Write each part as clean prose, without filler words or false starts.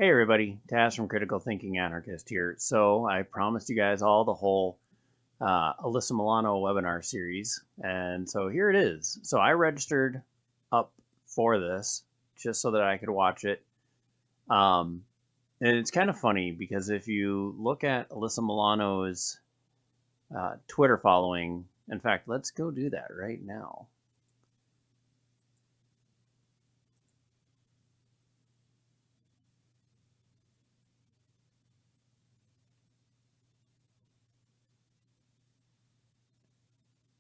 Hey everybody, Taz from Critical Thinking Anarchist here. So I promised you guys all the whole Alyssa Milano webinar series, and so here it is. So I registered up for this just so that I could watch it. And it's kind of funny because if you look at Alyssa Milano's Twitter following, in fact, let's go do that right now.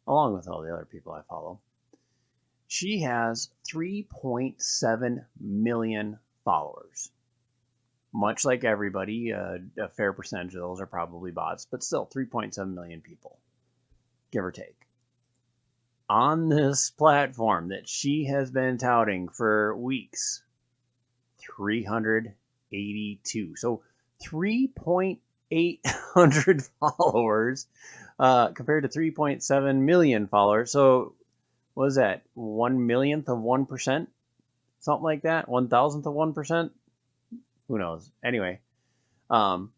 Along with all the other people I follow. She has 3.7 million followers. Much like everybody, a fair percentage of those are probably bots, but still 3.7 million people, give or take. On this platform that she has been touting for weeks, 382. So 3.800 followers compared to 3.7 million followers. So what is that? 1/1,000,000th of 1%? Something like that? 1,000th of 1%? Who knows? Anyway. Hello,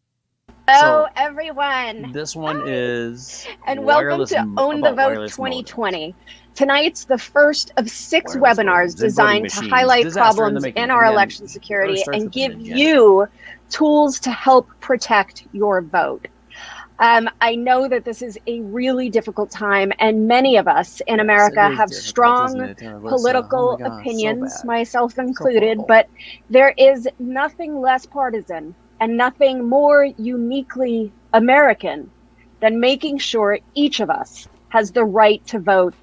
everyone. This one is and welcome to Own the Vote 2020. Tonight's the first of 6 webinars designed to highlight problems in our election security and give you tools to help protect your vote. I know that this is a really difficult time, and many of us in America have strong political opinions, myself included, but there is nothing less partisan and nothing more uniquely American than making sure each of us has the right to vote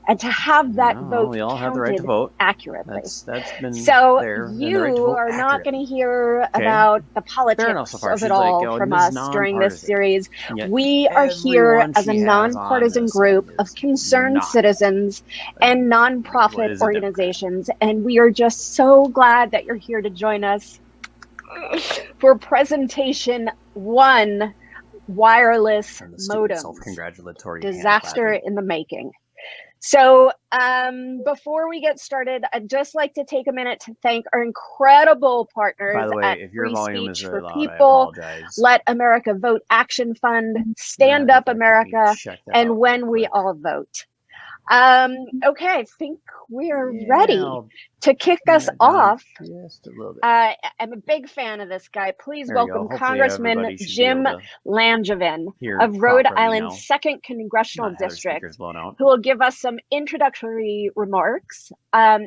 and to have that vote we all counted have the right to vote accurately. That's been so there, you right are not going to hear about the politics so of it all from us during this series. We are here as a nonpartisan group of concerned citizens and nonprofit organizations, and we are just so glad that you're here to join us for presentation 1, wireless modems, disaster in the making. So before we get started, I'd just like to take a minute to thank our incredible partners at Free Speech for People, Let America Vote Action Fund, Stand Up America, and When We All Vote. Okay, I think we're ready to kick us off. I'm a big fan of this guy. Please welcome Congressman Jim Langevin of Rhode Island's 2nd Congressional District, who will give us some introductory remarks.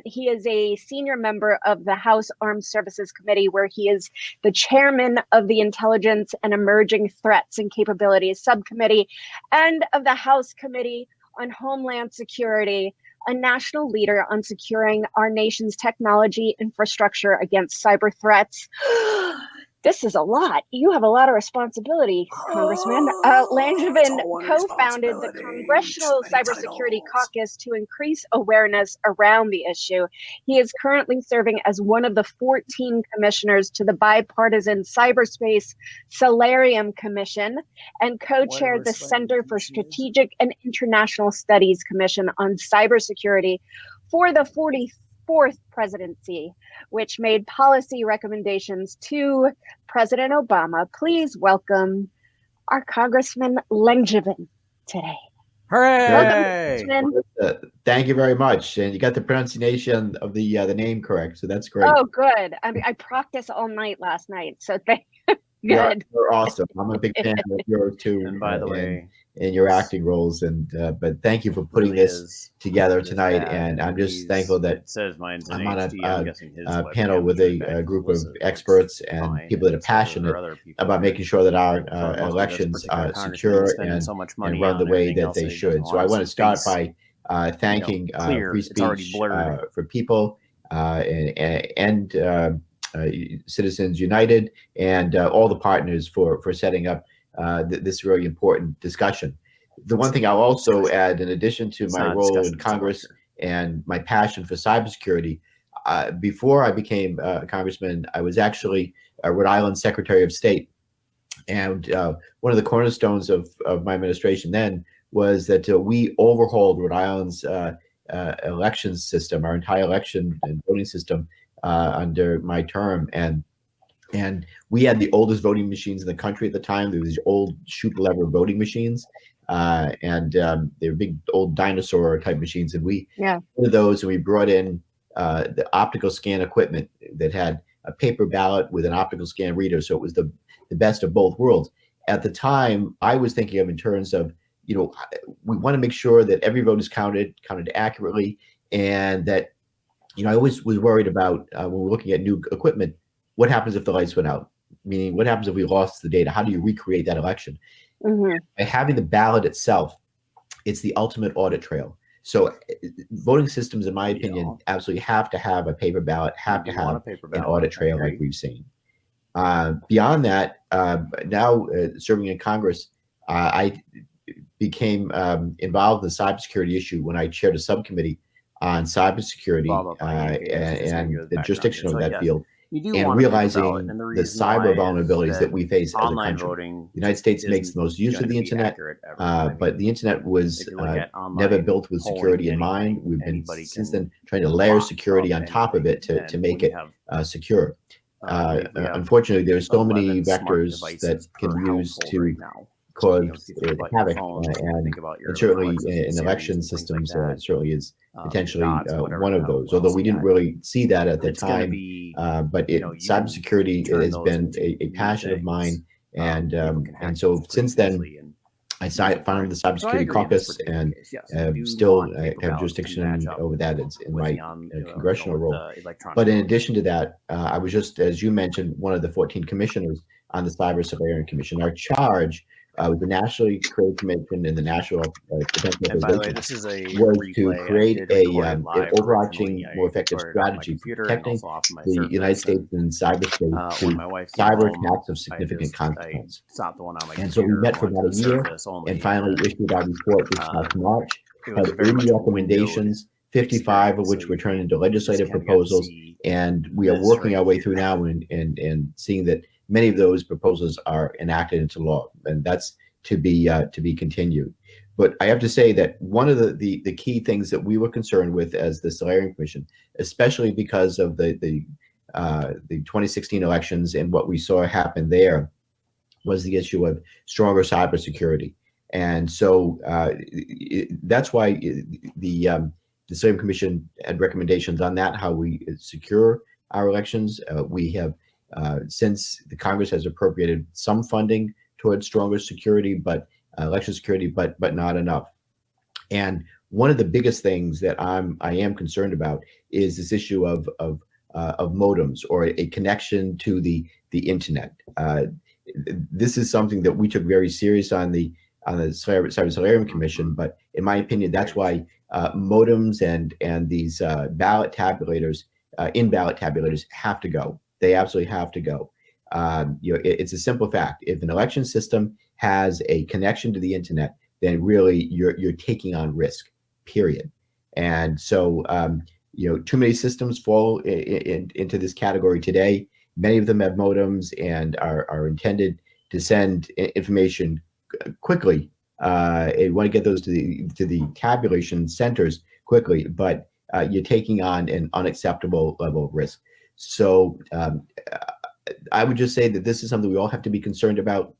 He is a senior member of the House Armed Services Committee, where he is the chairman of the Intelligence and Emerging Threats and Capabilities Subcommittee and of the House Committee on Homeland Security, a national leader on securing our nation's technology infrastructure against cyber threats. This is a lot. You have a lot of responsibility, Congressman. Langevin co-founded the Congressional Cybersecurity Caucus to increase awareness around the issue. He is currently serving as one of the 14 commissioners to the bipartisan Cyberspace Solarium Commission and co-chaired the Center for Strategic and International Studies Commission on Cybersecurity for the 44th presidency, which made policy recommendations to President Obama. Please welcome our Congressman Langevin today. Hooray! Welcome, thank you very much. And you got the pronunciation of the name correct, so that's great. Oh, good. I practiced all night last night, so thank you. Good. You're awesome. I'm a big fan of yours too. And by the way, in your acting roles, and but thank you for putting this together tonight. And I'm just thankful that I'm on a panel with a group of experts and people that are passionate about making sure that our elections are secure and run the way that they should. So I want to start by thanking Free Speech for People and Citizens United and all the partners for setting up this really important discussion. The one thing I'll also add, in addition to my role in Congress and my passion for cybersecurity, before I became a congressman, I was actually a Rhode Island Secretary of State. And one of the cornerstones of my administration then was that we overhauled Rhode Island's election system, our entire election and voting system under my term. And And we had the oldest voting machines in the country at the time. There was these old shoot lever voting machines, and they were big old dinosaur type machines. And we one of those, and we brought in the optical scan equipment that had a paper ballot with an optical scan reader. So it was the best of both worlds. At the time, I was thinking of in terms of, we want to make sure that every vote is counted accurately, and that, I always was worried about when we're looking at new equipment, what happens if the lights went out? Meaning, what happens if we lost the data? How do you recreate that election? Mm-hmm. By having the ballot itself, it's the ultimate audit trail. So voting systems, in my opinion, absolutely have to have a paper ballot, have to have an audit trail like we've seen. Beyond that, now serving in Congress, I became involved in the cybersecurity issue when I chaired a subcommittee on cybersecurity and the jurisdiction of that field, and realizing the cyber vulnerabilities that we face as a country. The United States makes the most use of the internet, but the internet was never built with security in mind. We've been since then trying to layer security on top of it to make it secure. Unfortunately, there's so many vectors that can be used to cause havoc, and certainly in election systems, certainly is potentially one of those. Although we didn't really see that at the time, but cybersecurity has been a passion of mine, and so since then, I founded the Cybersecurity Caucus, and still have jurisdiction over that. It's in my congressional role. But in addition to that, I was just, as you mentioned, one of the 14 commissioners on the Cyber Surveillance Commission. Our charge with the Nationally Created Commission and the National Defense Authorization was to create an overarching, more effective strategy for protecting the United States and cyberspace to cyber attacks of significant consequence. And so we met for about a year and finally issued our report this past March. Had 80 recommendations, 55 of which were turned into legislative proposals, and we are working our way through now and seeing that many of those proposals are enacted into law, and that's to be continued. But I have to say that one of the key things that we were concerned with as the Solarium Commission, especially because of the 2016 elections and what we saw happen there, was the issue of stronger cybersecurity. And so that's why the Solarium Commission had recommendations on that, how we secure our elections. We have since the Congress has appropriated some funding towards stronger security, but election security, but not enough. And one of the biggest things that I am concerned about is this issue of modems, or a connection to the internet. This is something that we took very serious on the Cyber Solarium Commission, but in my opinion, that's why modems and these ballot tabulators, in-ballot tabulators, have to go. They absolutely have to go. It's a simple fact. If an election system has a connection to the internet, then really you're taking on risk, period. And so, too many systems fall into this category today. Many of them have modems and are intended to send information quickly. And want to get those to the tabulation centers quickly, but you're taking on an unacceptable level of risk. So I would just say that this is something we all have to be concerned about.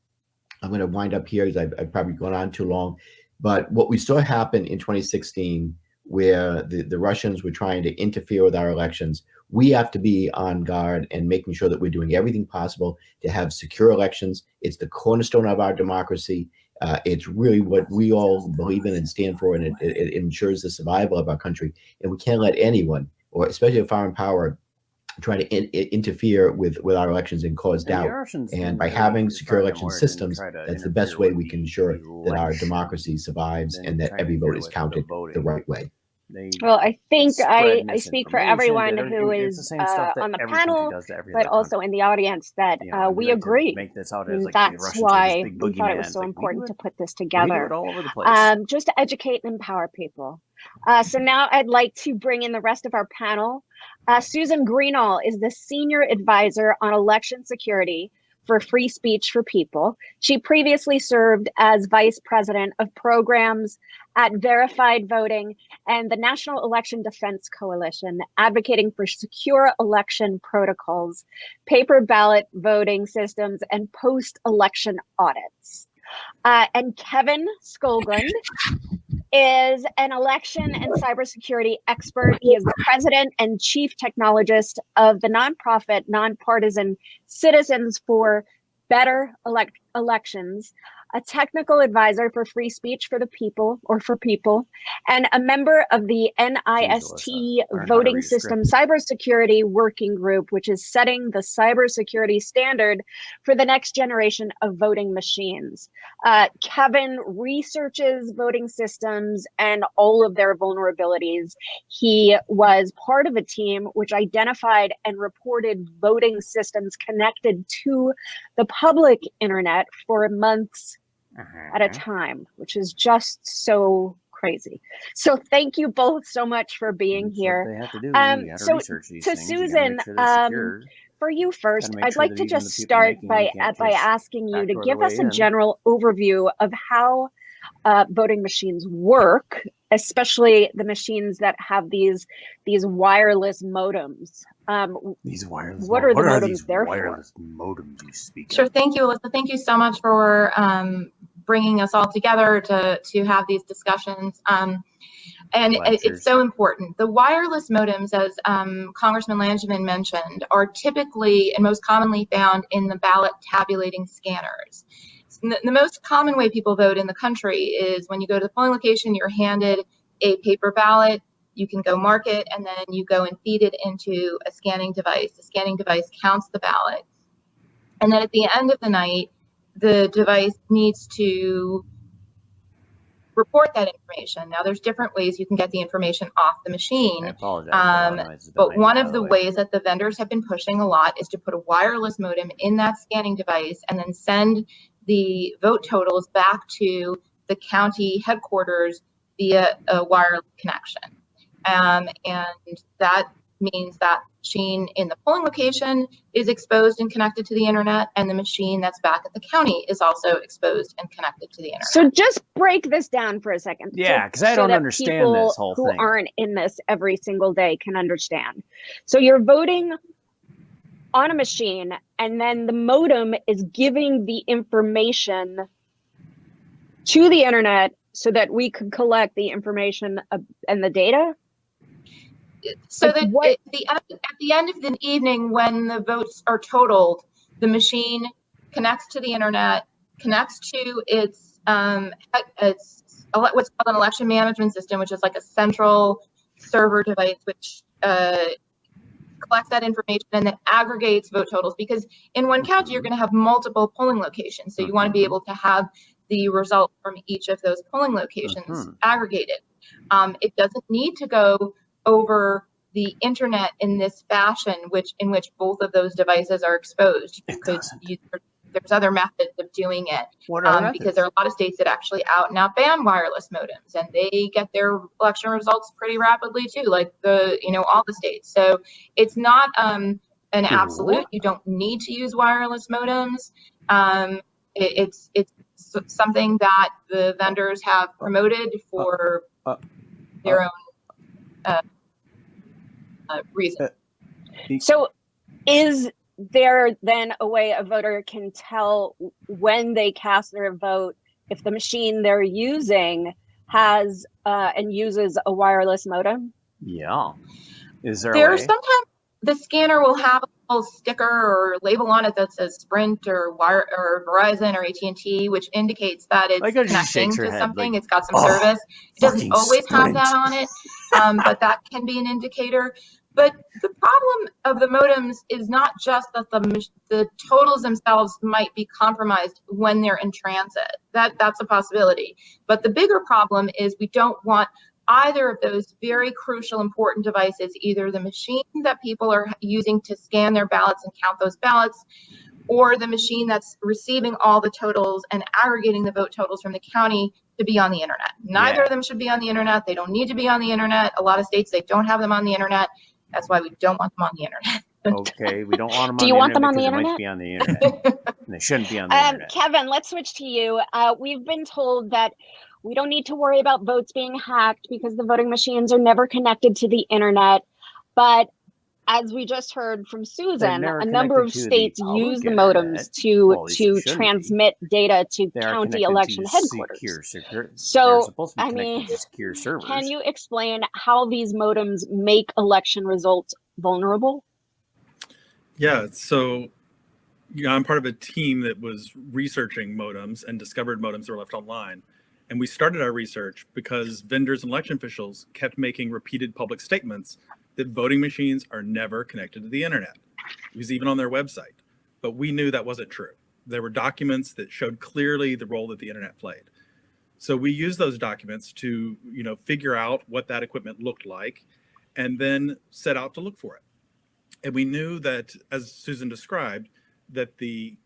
I'm going to wind up here because I've probably gone on too long. But what we saw happen in 2016, where the Russians were trying to interfere with our elections, we have to be on guard and making sure that we're doing everything possible to have secure elections. It's the cornerstone of our democracy. It's really what we all believe in and stand for, and it ensures the survival of our country. And we can't let anyone, or especially a foreign power, try to interfere with our elections and cause doubt. And by having secure election systems, that's the best way we can ensure that our democracy survives and that every vote is counted the right way. Well, I think I speak for everyone who is on the panel, but also in the audience, that we agree. And that's why we thought it was so important to put this together, just to educate and empower people. So now I'd like to bring in the rest of our panel. Susan Greenall is the Senior Advisor on Election Security for Free Speech for People. She previously served as vice president of programs at Verified Voting and the National Election Defense Coalition, advocating for secure election protocols, paper ballot voting systems, and post-election audits. And Kevin Skogland is an election and cybersecurity expert. He is the president and chief technologist of the nonprofit, non-partisan Citizens for Better Elections, a technical advisor for Free Speech for the People, or for People, and a member of the NIST Voting System Cybersecurity Working Group, which is setting the cybersecurity standard for the next generation of voting machines. Kevin researches voting systems and all of their vulnerabilities. He was part of a team which identified and reported voting systems connected to the public internet for months at a time, which is just so crazy. So thank you both so much for being here. They have to do. So to Susan, for you first, I'd like to just start by asking you to give us a general overview of how voting machines work, especially the machines that have these wireless modems. What are the modems there for? Modems you speak Sure. Thank you, Alyssa. Thank you so much for bringing us all together to have these discussions. And it's so important. The wireless modems, as Congressman Langevin mentioned, are typically and most commonly found in the ballot tabulating scanners. The most common way people vote in the country is when you go to the polling location, you're handed a paper ballot. You can go mark it, and then you go and feed it into a scanning device. The scanning device counts the ballot. And then at the end of the night, the device needs to report that information. Now, there's different ways you can get the information off the machine. I apologize. But one of the ways that the vendors have been pushing a lot is to put a wireless modem in that scanning device and then send the vote totals back to the county headquarters via a wireless connection. And that means that machine in the polling location is exposed and connected to the internet, and the machine that's back at the county is also exposed and connected to the internet. So just break this down for a second. Yeah, because I don't understand this whole thing. People who aren't in this every single day can understand. So you're voting on a machine, and then the modem is giving the information to the internet so that we could collect the information and the data? So that at the end of the evening, when the votes are totaled, the machine connects to the internet, connects to its what's called an election management system, which is like a central server device, which collects that information and then aggregates vote totals. Because in one county, you're going to have multiple polling locations, so you want to be able to have the result from each of those polling locations aggregated. It doesn't need to go over the internet in this fashion, in which both of those devices are exposed. There's other methods of doing it. Because there are a lot of states that actually out and out ban wireless modems, and they get their election results pretty rapidly too, like all the states. So it's not an absolute. You don't need to use wireless modems. It's something that the vendors have promoted for their own reason. So is there then a way a voter can tell when they cast their vote if the machine they're using has and uses a wireless modem? Yeah. Is there There's sometimes the scanner will have a little sticker or label on it that says Sprint or Verizon or AT&T, which indicates that it's connecting to something. It's got some service. It doesn't always have that on it, but that can be an indicator. But the problem of the modems is not just that the totals themselves might be compromised when they're in transit. That's a possibility. But the bigger problem is we don't want either of those very crucial, important devices, either the machine that people are using to scan their ballots and count those ballots, or the machine that's receiving all the totals and aggregating the vote totals from the county, to be on the internet. Neither of them should be on the internet. They don't need to be on the internet. A lot of states, they don't have them on the internet. That's why we don't want them on the internet. Okay, we don't want them. Do you want them on the internet? They might be on the internet. And they shouldn't be on the internet. Kevin, let's switch to you. We've been told that we don't need to worry about votes being hacked because the voting machines are never connected to the internet. But as we just heard from Susan, a number of states use the modems to transmit data to county election headquarters. So, I mean, can you explain how these modems make election results vulnerable? Yeah, so I'm part of a team that was researching modems and discovered modems that were left online. And we started our research because vendors and election officials kept making repeated public statements that voting machines are never connected to the internet. It was even on their website. But we knew that wasn't true. There were documents that showed clearly the role that the internet played. So we used those documents to, figure out what that equipment looked like and then set out to look for it. And we knew that, as Susan described, that the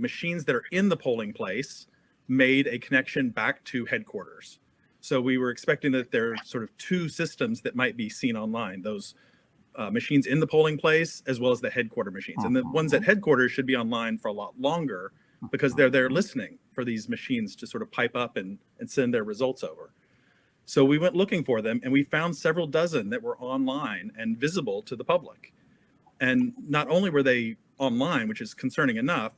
machines that are in the polling place made a connection back to headquarters. So we were expecting that there are sort of two systems that might be seen online, those machines in the polling place, as well as the headquarter machines. And the ones at headquarters should be online for a lot longer because they're there listening for these machines to sort of pipe up and send their results over. So we went looking for them, and we found several dozen that were online and visible to the public. And not only were they online, which is concerning enough,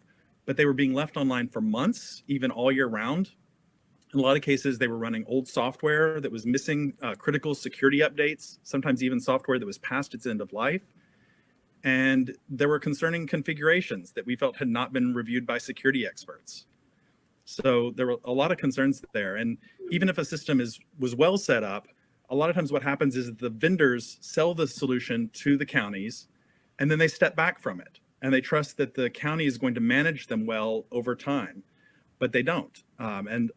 but they were being left online for months, even all year round. In a lot of cases, they were running old software that was missing critical security updates, sometimes even software that was past its end of life. And there were concerning configurations that we felt had not been reviewed by security experts. So there were a lot of concerns there. And even if a system was well set up, a lot of times what happens is the vendors sell the solution to the counties, and then they step back from it. And they trust that the county is going to manage them well over time, but they don't. And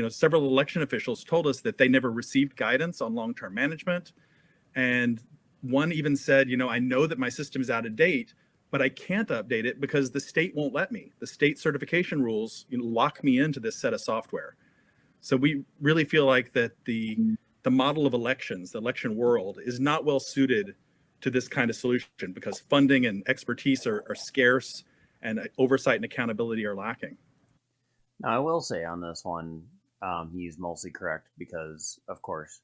several election officials told us that they never received guidance on long-term management. And one even said, I know that my system is out of date, but I can't update it because the state won't let me. The state certification rules lock me into this set of software. So we really feel like that the model of elections, the election world, is not well suited to this kind of solution because funding and expertise are scarce and oversight and accountability are lacking. Now, I will say on this one, he's mostly correct because, of course,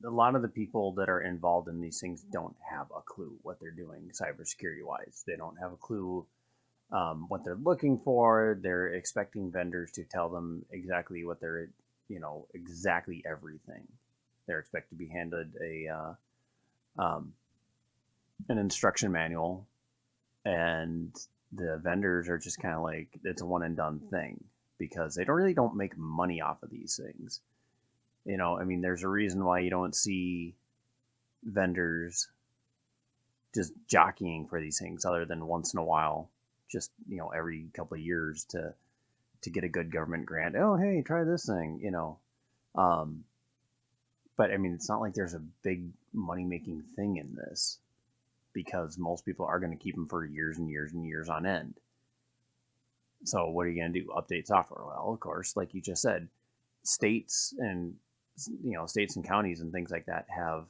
a lot of the people that are involved in these things don't have a clue what they're doing cybersecurity-wise. They don't have a clue what they're looking for. They're expecting vendors to tell them exactly what they're, exactly everything. They're expected to be handed an instruction manual, and the vendors are just kind of like, it's a one and done thing because they don't make money off of these things. There's a reason why you don't see vendors just jockeying for these things other than once in a while, just, every couple of years to get a good government grant. Oh, hey, try this thing, But it's not like there's a big money-making thing in this because most people are going to keep them for years and years and years on end. So what are you going to do? Update software? Well, of course, like you just said, states and counties and things like that have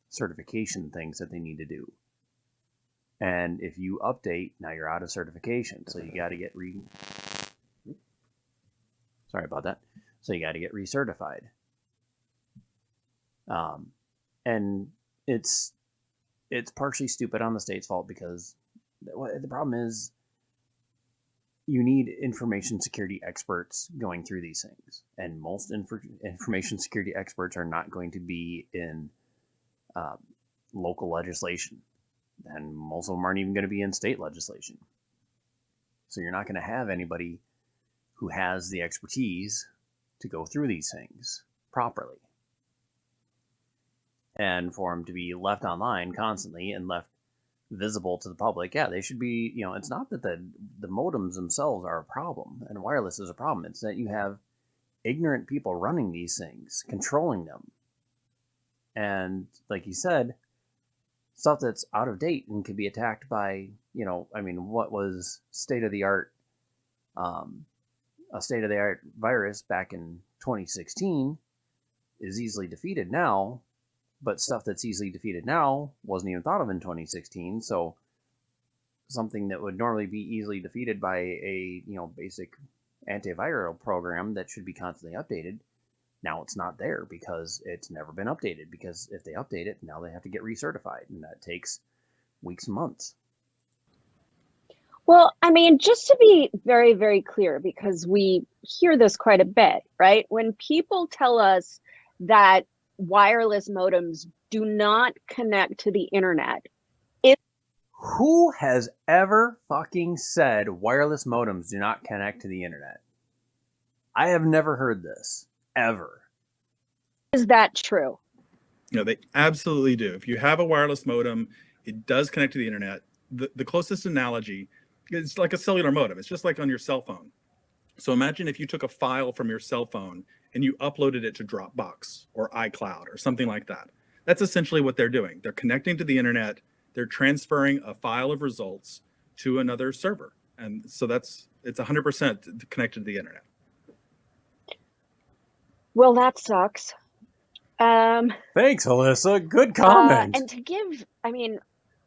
certification things that they need to do. And if you update, now you're out of certification. So you got to get sorry about that. So you got to get recertified. And it's partially stupid on the state's fault because the problem is you need information security experts going through these things, and most information security experts are not going to be in local legislation, and most of them aren't even going to be in state legislation. So you're not going to have anybody who has the expertise to go through these things properly. And for them to be left online constantly and left visible to the public, yeah, they should be, it's not that the modems themselves are a problem and wireless is a problem. It's that you have ignorant people running these things, controlling them. And like you said, stuff that's out of date and can be attacked by, what was state-of-the-art, a state-of-the-art virus back in 2016 is easily defeated now but stuff that's easily defeated now wasn't even thought of in 2016. So something that would normally be easily defeated by a basic antiviral program that should be constantly updated, now it's not there because it's never been updated. Because if they update it, now they have to get recertified, and that takes weeks and months. Well, I mean, just to be very, very clear, because we hear this quite a bit, right? When people tell us that wireless modems do not connect to the internet, who has ever fucking said wireless modems do not connect to the internet? I have never heard this, ever. Is that true? No, they absolutely do. If you have a wireless modem, it does connect to the internet. The closest analogy is like a cellular modem. It's just like on your cell phone. So imagine if you took a file from your cell phone and you uploaded it to Dropbox or iCloud or something like that. That's essentially what they're doing. They're connecting to the internet. They're transferring a file of results to another server. And so it's 100% connected to the internet. Well, that sucks. Thanks, Alyssa. Good comment. And to give, I mean,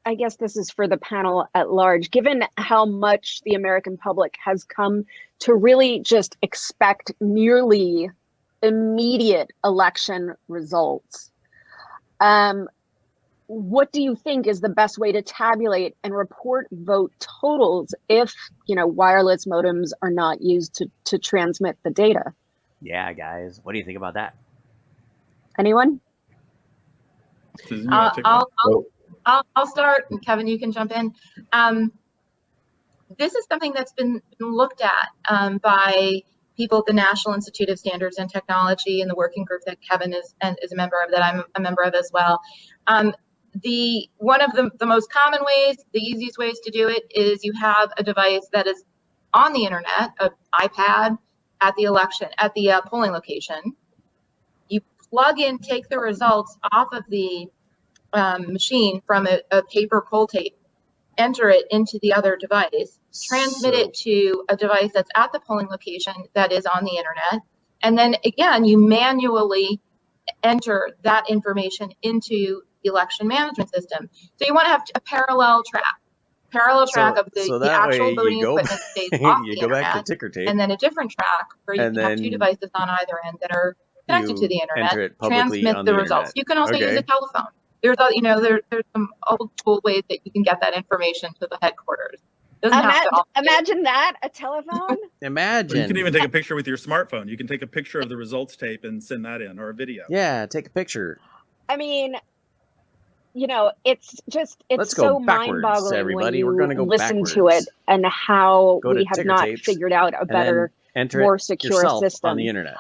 I guess this is for the panel at large, given how much the American public has come to really just expect nearly immediate election results. What do you think is the best way to tabulate and report vote totals if, wireless modems are not used to transmit the data? Yeah, guys, what do you think about that? Anyone? I'll start, and Kevin, you can jump in. This is something that's been looked at by people at the National Institute of Standards and Technology and the working group that Kevin is a member of, that I'm a member of as well. One of the most common ways, the easiest ways to do it is you have a device that is on the internet, an iPad at the polling location. You plug in, take the results off of the machine from a paper poll tape, enter it into the other device, transmit it to a device that's at the polling location that is on the internet, and then again, you manually enter that information into the election management system. So you want to have a parallel track of the actual voting equipment stays off the internet, back to ticker tape, and then a different track where you can have two devices on either end that are connected to the internet, transmit the results. You can also use a telephone. There's some old school ways that you can get that information to the headquarters. Imagine that, a telephone. Imagine. Or you can even take a picture with your smartphone. You can take a picture of the results tape and send that in, or a video. Yeah, take a picture. I mean, it's so mind-boggling everybody. when We're gonna go listen backwards. to it and how we have not figured out a better, more secure system on the internet.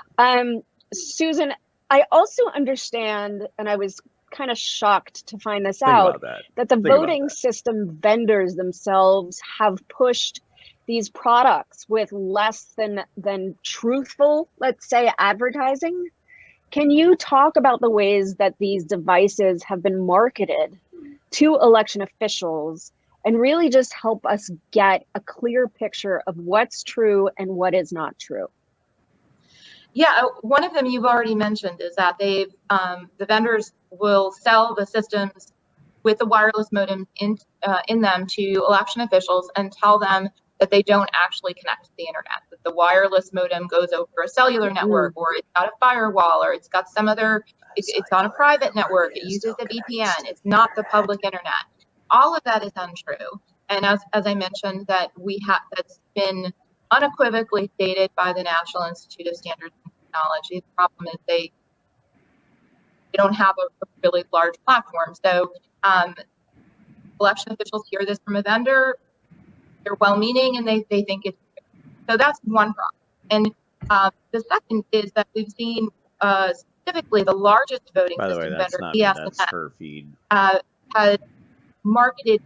Susan, I also understand, and I was kind of shocked to find this out, that the voting system vendors themselves have pushed these products with less than truthful, let's say, advertising. Can you talk about the ways that these devices have been marketed to election officials and really just help us get a clear picture of what's true and what is not true? Yeah, one of them you've already mentioned is that the vendors will sell the systems with the wireless modem in them to election officials and tell them that they don't actually connect to the internet, that the wireless modem goes over a cellular network, or it's got a firewall, or it's got some other, it's on a private network, it uses a VPN, it's not the public internet. All of that is untrue. And as I mentioned, that's been unequivocally stated by the National Institute of Standards and Technology. The problem is they don't have a really large platform. So election officials hear this from a vendor, they're well-meaning, and they think it's true. So that's one problem. And the second is that we've seen specifically the largest voting system vendor, ESNet, has marketed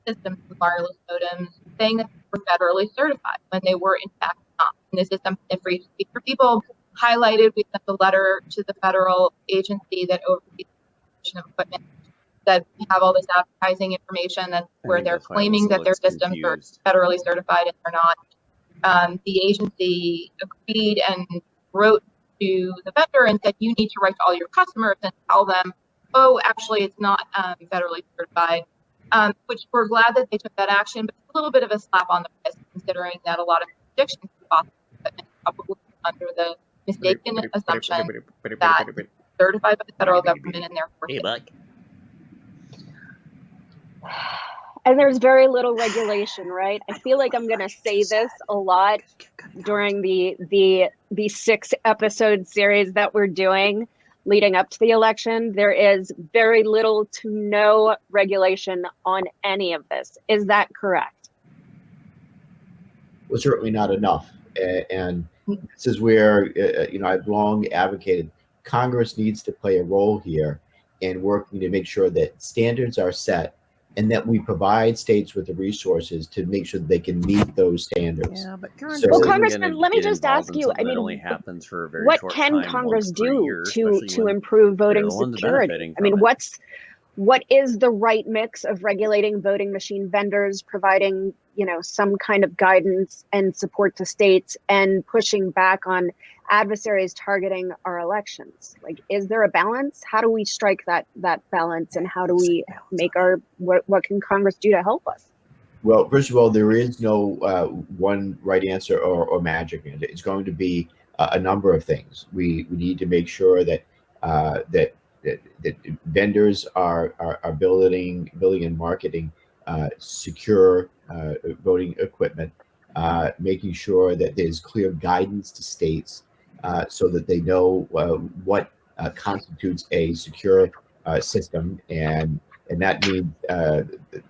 systems with wireless modems, saying that they were federally certified when they were in fact not. And this is something for people highlighted. We sent a letter to the federal agency that oversees the equipment that have all this advertising information that's where they're claiming that their systems are federally certified and they're not. The agency agreed and wrote to the vendor and said, you need to write to all your customers and tell them oh, actually, it's not federally certified, which we're glad that they took that action, but it's a little bit of a slap on the wrist, considering that a lot of predictions probably under the mistaken assumption that certified by the federal government and therefore. Hey, Buck. And there's very little regulation, right? I feel like I'm going to say this a lot during the 6-episode series that we're doing leading up to the election. There is very little to no regulation on any of this. Is that correct? Well, certainly not enough. And this is where, I've long advocated Congress needs to play a role here in working to make sure that standards are set and that we provide states with the resources to make sure that they can meet those standards. Yeah, but well, Congressman, let me just ask you, I mean, only happens for a very what short can time, Congress do year, to improve voting security? I mean, what is the right mix of regulating voting machine vendors, providing, some kind of guidance and support to states, and pushing back on adversaries targeting our elections? Like, is there a balance? How do we strike that balance, and how do we make what can Congress do to help us? Well, first of all, there is no one right answer or magic. It's going to be a number of things. We need to make sure that that vendors are building and marketing secure voting equipment, making sure that there's clear guidance to states so that they know what constitutes a secure system, and that means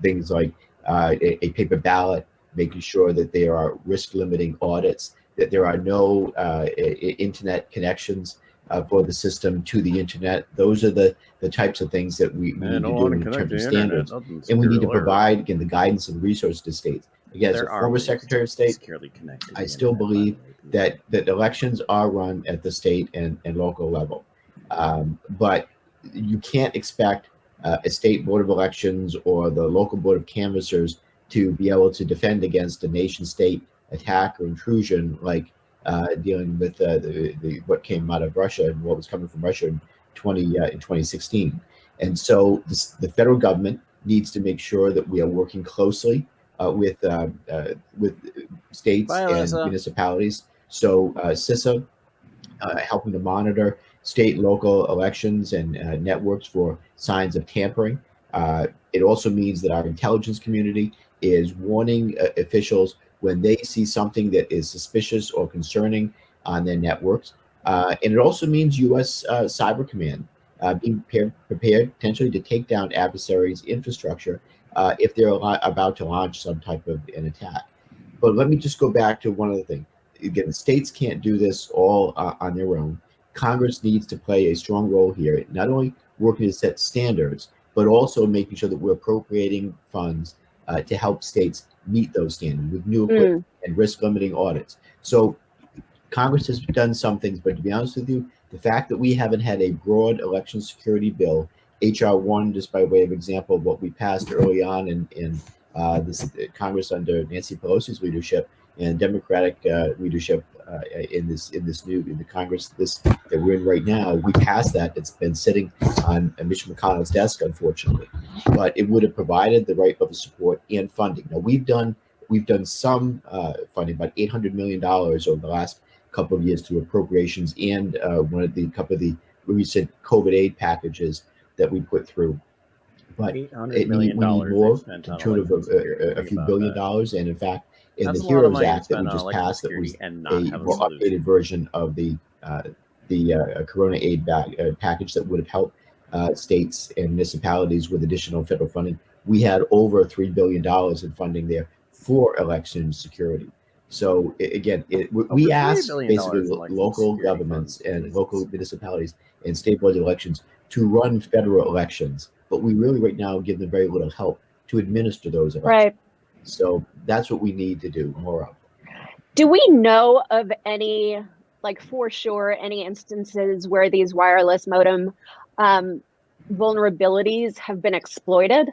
things like a paper ballot, making sure that there are risk limiting audits, that there are no internet connections for the system to the internet. Those are the types of things that we need to do in terms of standards. And we need to provide, again, the guidance and resources to states. Again, as a former Secretary of State, I still believe that elections are run at the state and local level. But you can't expect a state board of elections or the local board of canvassers to be able to defend against a nation state attack or intrusion like dealing with what came out of Russia and what was coming from Russia in 2016. And so the federal government needs to make sure that we are working closely with states and municipalities. So CISA helping to monitor state and local elections and networks for signs of tampering. It also means that our intelligence community is warning officials when they see something that is suspicious or concerning on their networks. And it also means U.S. Cyber Command being prepared potentially to take down adversaries' infrastructure if they're about to launch some type of an attack. But let me just go back to one other thing. Again, states can't do this all on their own. Congress needs to play a strong role here, not only working to set standards, but also making sure that we're appropriating funds to help states meet those standards with new equipment and risk limiting audits. So Congress has done some things, but to be honest with you, the fact that we haven't had a broad election security bill, HR 1, just by way of example of what we passed early on in this Congress under Nancy Pelosi's leadership and Democratic leadership in the Congress that we're in right now, we passed that. It's been sitting on Mitch McConnell's desk, unfortunately, but it would have provided the right level of support and funding. Now we've done some funding, about $800 million over the last couple of years through appropriations and couple of the recent COVID aid packages that we put through. But we need more to the tune of a few $billion dollars, and in fact, in the HEROES Act that we just passed, that was a more updated version of the Corona aid package that would have helped states and municipalities with additional federal funding. We had over $3 billion in funding there for election security. So again, we asked basically local governments and local municipalities and state board elections to run federal elections, but we really right now give them very little help to administer those elections. Right. So that's what we need to do more of. Do we know of any, like for sure, any instances where these wireless modem vulnerabilities have been exploited?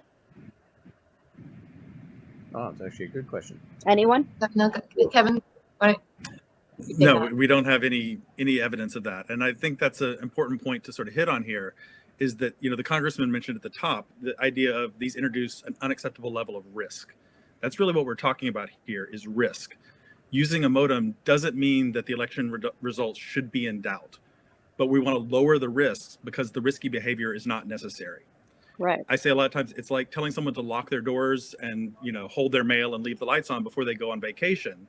Oh, it's actually a good question. Anyone? No, Kevin. No, we don't have any evidence of that, and I think that's an important point to sort of hit on here. is that, the congressman mentioned at the top, the idea of these introduce an unacceptable level of risk. That's really what we're talking about here is risk. Using a modem doesn't mean that the election results should be in doubt, but we want to lower the risks because the risky behavior is not necessary. Right. I say a lot of times it's like telling someone to lock their doors and, hold their mail and leave the lights on before they go on vacation.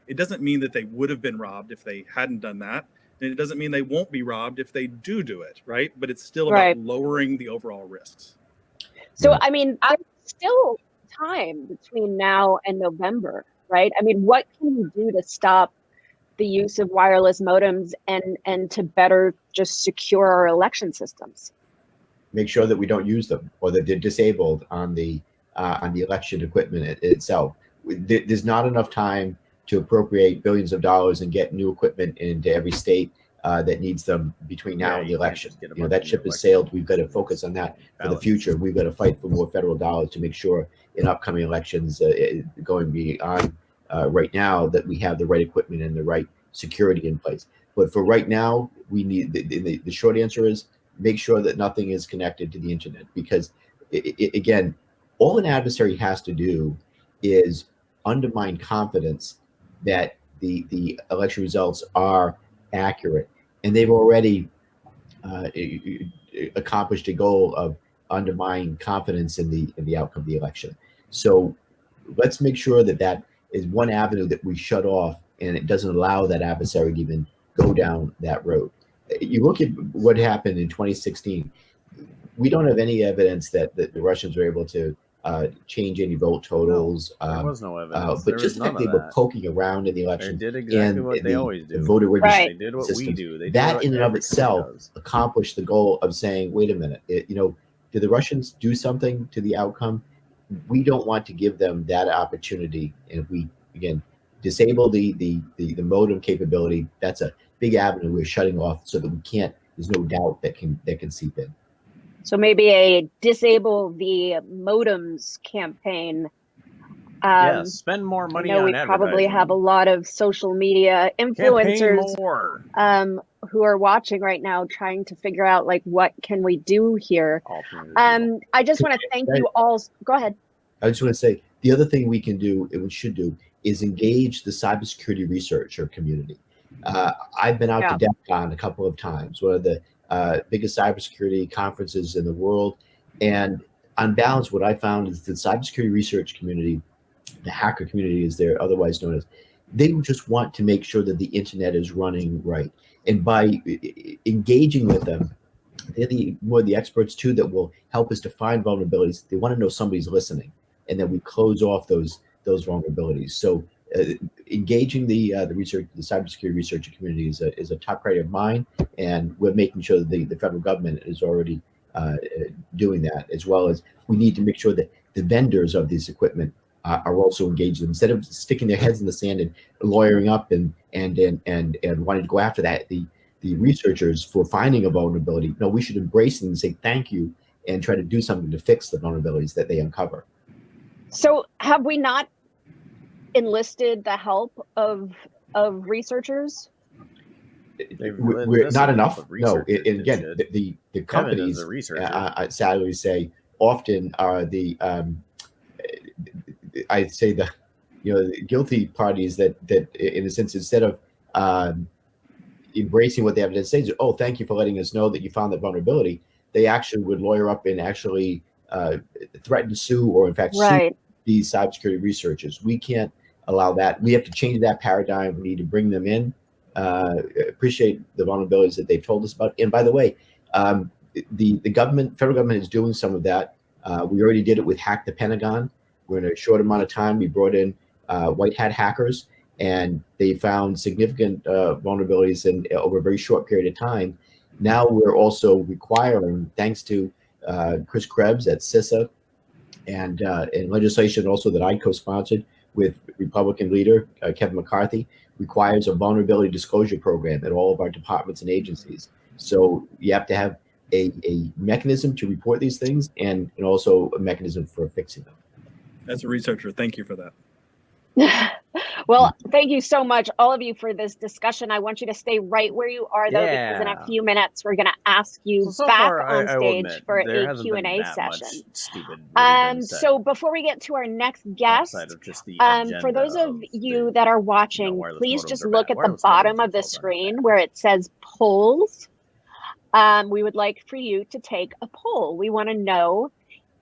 It doesn't mean that they would have been robbed if they hadn't done that. And it doesn't mean they won't be robbed if they do it, right? But it's still about lowering the overall risks. So, I mean, there's still time between now and November, right? I mean, what can we do to stop the use of wireless modems and to better just secure our election systems? Make sure that we don't use them or that they're disabled on the election equipment itself. There's not enough time to appropriate billions of dollars and get new equipment into every state that needs them between now and the election. That ship has sailed. We've got to focus on that for the future. We've got to fight for more federal dollars to make sure in upcoming elections going beyond right now that we have the right equipment and the right security in place. But for right now, we need the short answer is make sure that nothing is connected to the internet, because again, all an adversary has to do is undermine confidence that the election results are accurate, and they've already accomplished a goal of undermining confidence in the outcome of the election. So let's make sure that is one avenue that we shut off, and it doesn't allow that adversary to even go down that road. You look at what happened in 2016. We don't have any evidence that the Russians were able to change any vote totals. There was no evidence. But just the fact they were poking around in the election. They did exactly what they always do. The voter registration They did what we do. That in and of itself accomplished the goal of saying, wait a minute, did the Russians do something to the outcome? We don't want to give them that opportunity. And if we, again, disable the modem capability, that's a big avenue we're shutting off so that we can't, there's no doubt that can seep in. So maybe a disable the modems campaign. Yes, spend more money on advertising. We probably have a lot of social media influencers who are watching right now trying to figure out like what can we do here. I just want to thank you all. Go ahead. I just want to say the other thing we can do and we should do is engage the cybersecurity researcher community. I've been out to DEF CON a couple of times, one of the biggest cybersecurity conferences in the world. And on balance, what I found is the cybersecurity research community, the hacker community as they're otherwise known as, they just want to make sure that the internet is running right. And by engaging with them, they're more the experts too that will help us to find vulnerabilities. They want to know somebody's listening, and then we close off those vulnerabilities. So engaging the cybersecurity researcher community is a top priority of mine, and we're making sure that the federal government is already doing that, as well as we need to make sure that the vendors of this equipment are also engaged. Instead of sticking their heads in the sand and lawyering up and wanting to go after that, the researchers for finding a vulnerability, no, we should embrace them and say thank you and try to do something to fix the vulnerabilities that they uncover. So have we not enlisted the help of researchers? We're not enough. No, and again, the companies, sadly say, often are the I'd say the guilty parties that in a sense, instead of embracing what they have to say, oh, thank you for letting us know that you found that vulnerability, they actually would lawyer up and actually threaten to sue, or in fact sue these cybersecurity researchers. We can't allow that. We have to change that paradigm. We need to bring them in, appreciate the vulnerabilities that they've told us about. And by the way, the federal government is doing some of that. We already did it with Hack the Pentagon. We're in a short amount of time. We brought in white hat hackers, and they found significant vulnerabilities over a very short period of time. Now we're also requiring, thanks to Chris Krebs at CISA and legislation also that I co-sponsored with Republican leader Kevin McCarthy, requires a vulnerability disclosure program at all of our departments and agencies. So you have to have a mechanism to report these things, and also a mechanism for fixing them. As a researcher, thank you for that. Well, thank you so much, all of you, for this discussion. I want you to stay right where you are, though, because in a few minutes we're going to ask you back on stage for a Q&A session. So before we get to our next guest, for those of you that are watching, please just look at the bottom of the screen where it says polls. We would like for you to take a poll. We want to know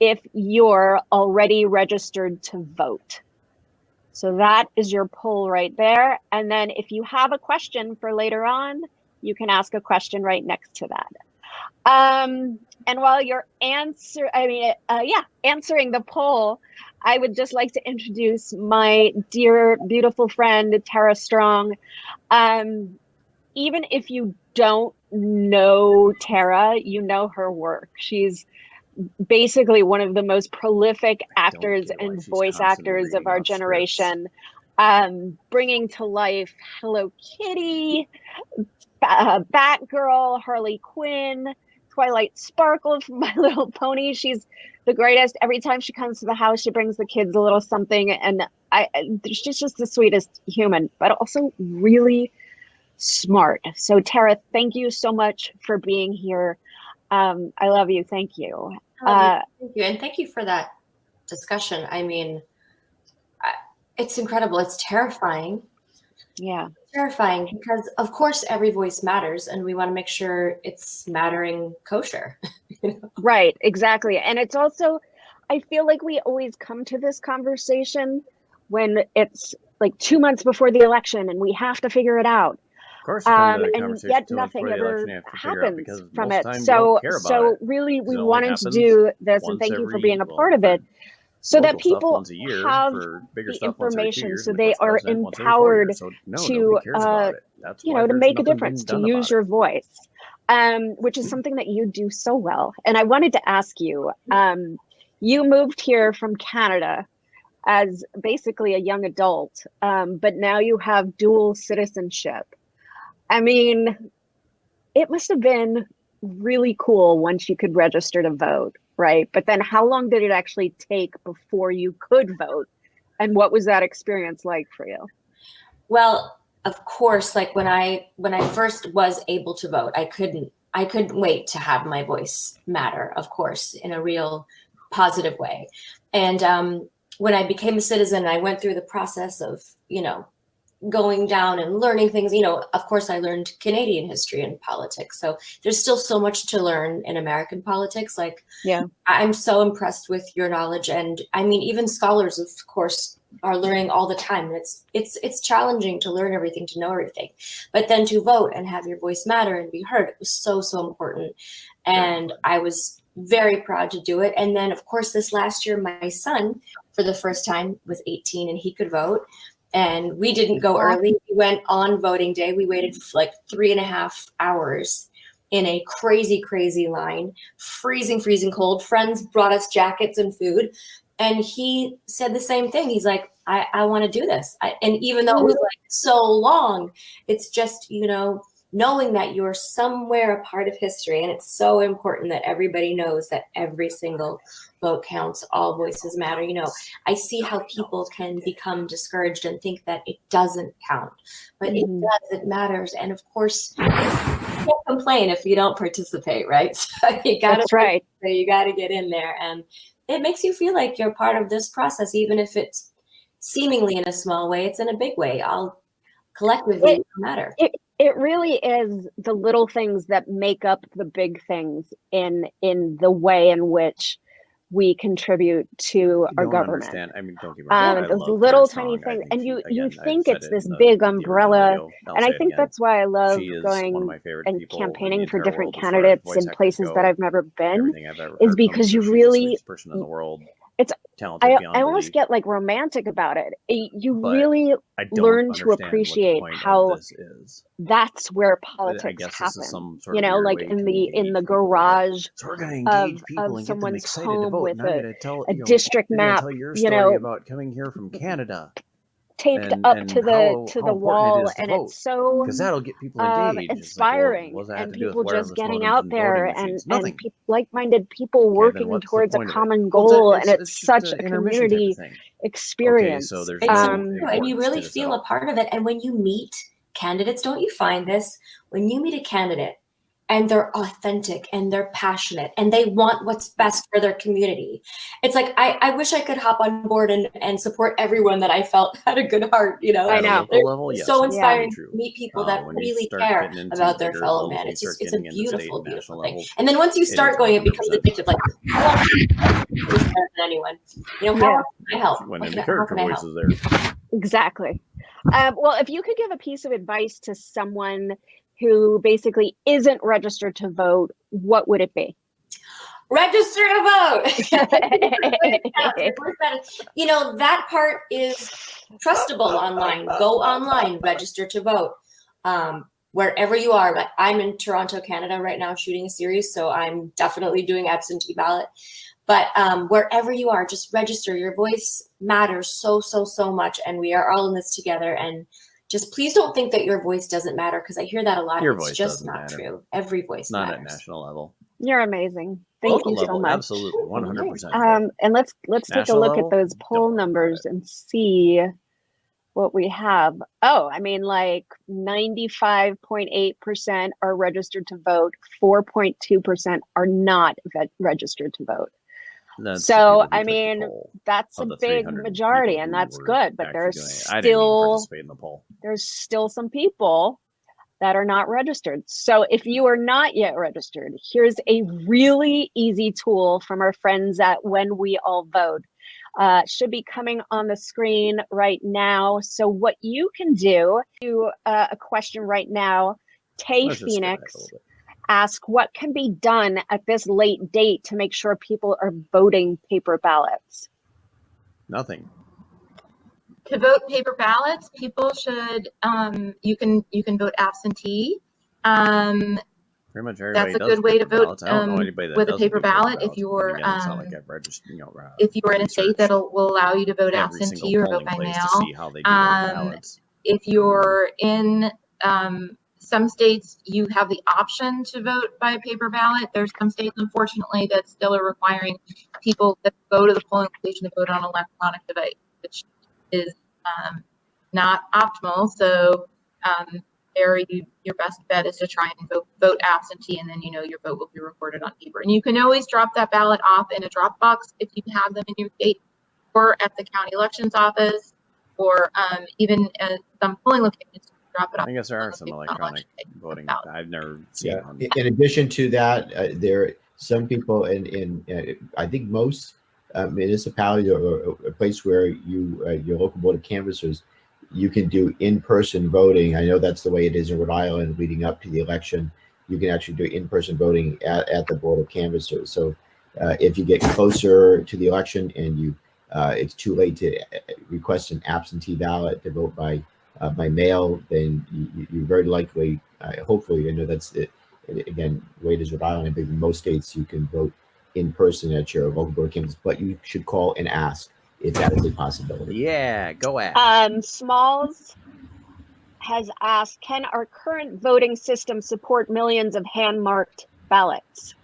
if you're already registered to vote. So that is your poll right there. And then if you have a question for later on, you can ask a question right next to that. And while you're answering the poll, I would just like to introduce my dear, beautiful friend, Tara Strong. Even if you don't know Tara, you know her work. She's basically one of the most prolific actors and voice actors of our generation, bringing to life Hello Kitty, Batgirl, Harley Quinn, Twilight Sparkle from My Little Pony. She's the greatest. Every time she comes to the house, she brings the kids a little something, and she's just the sweetest human, but also really smart. So Tara, thank you so much for being here. I love you. Thank you. Thank you. And thank you for that discussion. I mean, it's incredible. It's terrifying. Yeah. Terrifying because, of course, every voice matters, and we want to make sure it's mattering kosher. Right. Exactly. And it's also, I feel like we always come to this conversation when it's like 2 months before the election and we have to figure it out. Of course, and yet nothing ever happens from it. So really, we wanted to do this, and thank you for being a part of it, so that people have the information, so they are empowered to, to make a difference, to use your voice, which is something that you do so well. And I wanted to ask you, you moved here from Canada as basically a young adult, but now you have dual citizenship. I mean, it must have been really cool once you could register to vote, right? But then how long did it actually take before you could vote? And what was that experience like for you? Well, of course, like when I first was able to vote, I couldn't wait to have my voice matter, of course, in a real positive way. And when I became a citizen, I went through the process of, going down and learning things. Of course, I learned Canadian history and politics. So there's still so much to learn in American politics. Like, yeah, I'm so impressed with your knowledge. And I mean, even scholars, of course, are learning all the time. It's challenging to learn everything, to know everything. But then to vote and have your voice matter and be heard, it was so, so important. And I was very proud to do it. And then, of course, this last year, my son, for the first time, was 18 and he could vote. And we didn't go early. We went on voting day. We waited for like 3.5 hours in a crazy, crazy line, freezing cold. Friends brought us jackets and food. And he said the same thing. He's like, I want to do this. And even though it was like so long, it's just, knowing that you're somewhere a part of history. And it's so important that everybody knows that every single vote counts, all voices matter. I see how people can become discouraged and think that it doesn't count, but it does, it matters. And of course, you can't complain if you don't participate, right? So That's right. You got to get in there, and it makes you feel like you're part of this process, even if it's seemingly in a small way, it's in a big way. All collectively matter. It really is the little things that make up the big things in the way in which we contribute to our government. I mean, don't get me wrong, those little tiny things, and you think it's this big umbrella, and I think that's why I love going and campaigning for different candidates in places that I've never been, is because you really, I almost get like romantic about it. You really learn to appreciate how that's where politics happen. Like in the garage of someone's home with a district map. Tell your story about coming here from Canada. taped up to the wall, and it's so because that'll get people engaged. Inspiring, like, well, and people just getting out there, and like-minded people working towards a common goal, and it's such a community experience. Okay, so there's and you really feel a part of it. And when you meet candidates, don't you find this? When you meet a candidate and they're authentic and they're passionate and they want what's best for their community, it's like, I wish I could hop on board and support everyone that I felt had a good heart, you know. I know. It's so inspiring to meet people that really care about their fellow man. It's just, it's a beautiful, beautiful thing. And then once you start going, it becomes addictive. Like, I want to than anyone. You know, how can I help? When the character voice is there. Exactly. Well, if you could give a piece of advice to someone who basically isn't registered to vote, what would it be? Register to vote. You know, that part is trustable online. Go online, register to vote. Wherever you are, but I'm in Toronto, Canada right now shooting a series, so I'm definitely doing absentee ballot. But wherever you are, just register. Your voice matters so, so, so much, and we are all in this together. And just please don't think that your voice doesn't matter, because I hear that a lot. It's just not true. Every voice matters. Not at national level. You're amazing. Thank you so much. Absolutely, 100%. And let's take a look at those poll numbers and see what we have. Oh, I mean, like 95.8% are registered to vote. 4.2% are not registered to vote. So, I mean, that's a big majority, and that's good, but there's still some people that are not registered. So if you are not yet registered, here's a really easy tool from our friends at When We All Vote. Should be coming on the screen right now. So what you can do, a question right now, Tay Phoenix ask what can be done at this late date to make sure people are voting paper ballots. Nothing. To vote paper ballots, people should you can vote absentee. Pretty much everybody that's a good way to vote with a paper ballot. If you're if you're in a state that will allow you to vote absentee or vote by mail. If you're in some states, you have the option to vote by paper ballot. There's some states, unfortunately, that still are requiring people that go to the polling station to vote on an electronic device, which is not optimal. So your best bet is to try and vote absentee, and then your vote will be recorded on paper. And you can always drop that ballot off in a drop box if you have them in your state, or at the county elections office, or even at some polling locations. Drop it off. I guess there are some electronic voting. I've never seen one. In addition to that, there are some people in I think most municipalities or a place where your local board of canvassers, you can do in-person voting. I know that's the way it is in Rhode Island leading up to the election. You can actually do in-person voting at the board of canvassers. So if you get closer to the election and it's too late to request an absentee ballot to vote by mail, then you very likely, hopefully, I know that's it. Again, the way it is Rhode Island, I think in most states you can vote in person at your local board of canvassers, but you should call and ask if that is a possibility. Yeah, go ask. Smalls has asked, can our current voting system support millions of hand-marked ballots?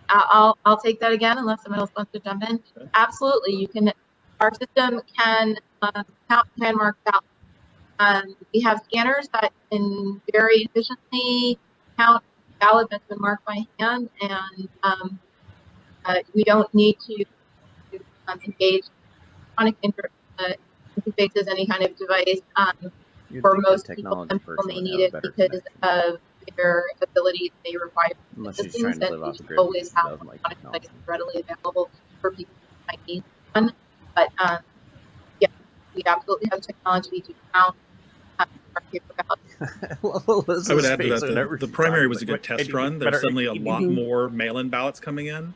I'll take that again unless someone else wants to jump in. Okay. Absolutely, you can. Our system can count hand-marked ballots. We have scanners that can very efficiently count ballots that's been marked by hand, and we don't need to engage electronic interfaces, any kind of device. For most people, they need it because of their ability they require assistance, and we always have electronic devices readily available for people who might need one. But yeah, we absolutely have technology to count our paper ballots. I would add to that the primary was a good test run. There's suddenly a lot more mail-in ballots coming in.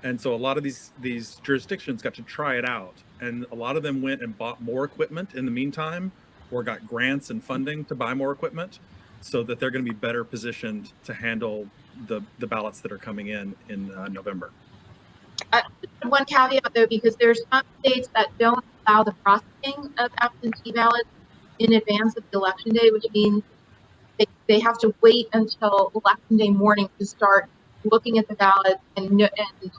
And so a lot of these jurisdictions got to try it out. And a lot of them went and bought more equipment in the meantime, or got grants and funding to buy more equipment, so that they're going to be better positioned to handle the ballots that are coming in November. One caveat though, because there's some states that don't allow the processing of absentee ballots in advance of the election day, which means they have to wait until election day morning to start looking at the ballots and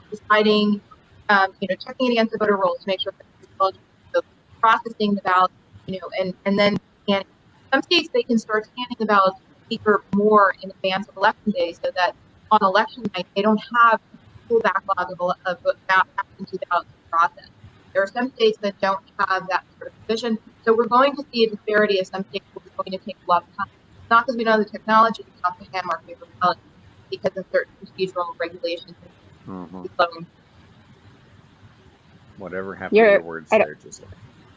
deciding, checking it against the voter rolls to make sure that it's eligible. So processing the ballots, and then scanning. Some states, they can start scanning the ballots deeper more in advance of election day, so that on election night they don't have a full backlog of absentee ballots to process. There are some states that don't have that sort of provision, so we're going to see a disparity of some states where it's going to take a lot of time. Not because we don't have the technology to comprehend our paper ballots, because of certain procedural regulations. Whatever happened to your words there, Giselle?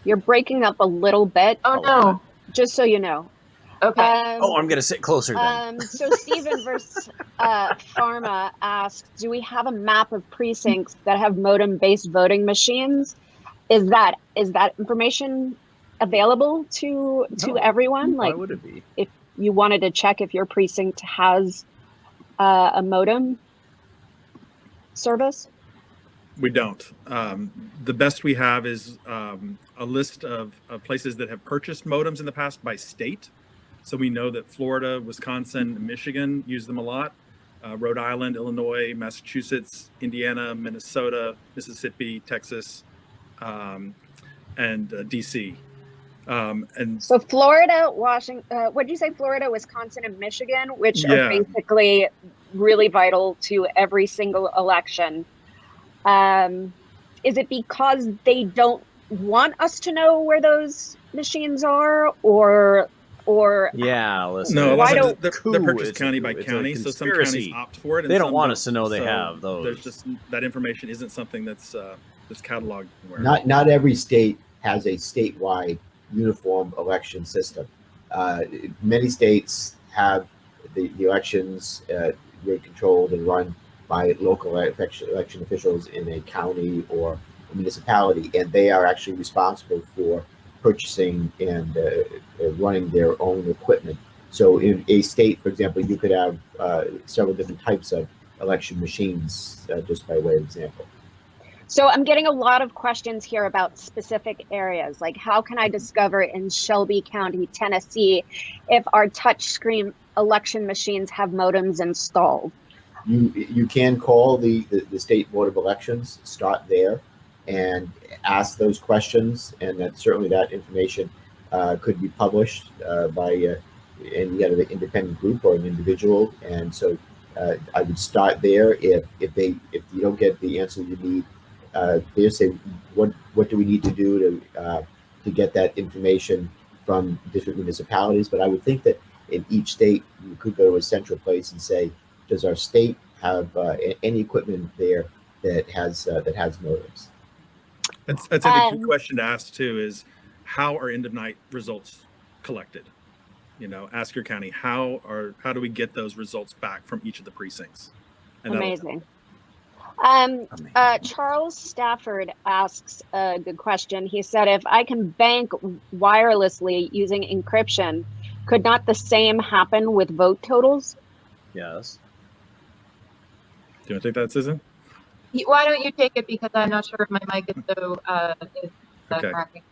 You're breaking up a little bit. Oh, no. Just so you know. Okay. I'm going to sit closer then. So Stephen versus Pharma asks, do we have a map of precincts that have modem-based voting machines? Is that information available to everyone? Why would it be? If you wanted to check if your precinct has a modem service? We don't. The best we have is a list of places that have purchased modems in the past by state. So we know that Florida, Wisconsin, and Michigan use them a lot. Rhode Island, Illinois, Massachusetts, Indiana, Minnesota, Mississippi, Texas, and DC. And so Florida, Washington, what did you say? Florida, Wisconsin, and Michigan, which are basically really vital to every single election. Is it because they don't want us to know where those machines are, or listen, no, they're purchased county by county, so some counties opt for it. And they don't want us to know they have those. There's just that information isn't something that's cataloged anywhere. Not every state has a statewide uniform election system. Many states have the elections really controlled and run by local election officials in a county or a municipality, and they are actually responsible for purchasing and running their own equipment. So in a state, for example, you could have several different types of election machines, just by way of example. So I'm getting a lot of questions here about specific areas, like how can I discover in Shelby County, Tennessee, if our touchscreen election machines have modems installed? You can call the State Board of Elections, start there, and ask those questions, and certainly that information could be published by an independent group or an individual. And so I would start there. If you don't get the answer you need, they say what do we need to do to get that information from different municipalities. But I would think that in each state you could go to a central place and say, does our state have any equipment there that has modems? I'd say the key question to ask too is, how are end of night results collected? Ask your county, how do we get those results back from each of the precincts? And amazing. Charles Stafford asks a good question. He said, if I can bank wirelessly using encryption, could not the same happen with vote totals? Yes. Do you want to take that, Susan? Why don't you take it, because I'm not sure if my mic is so cracking.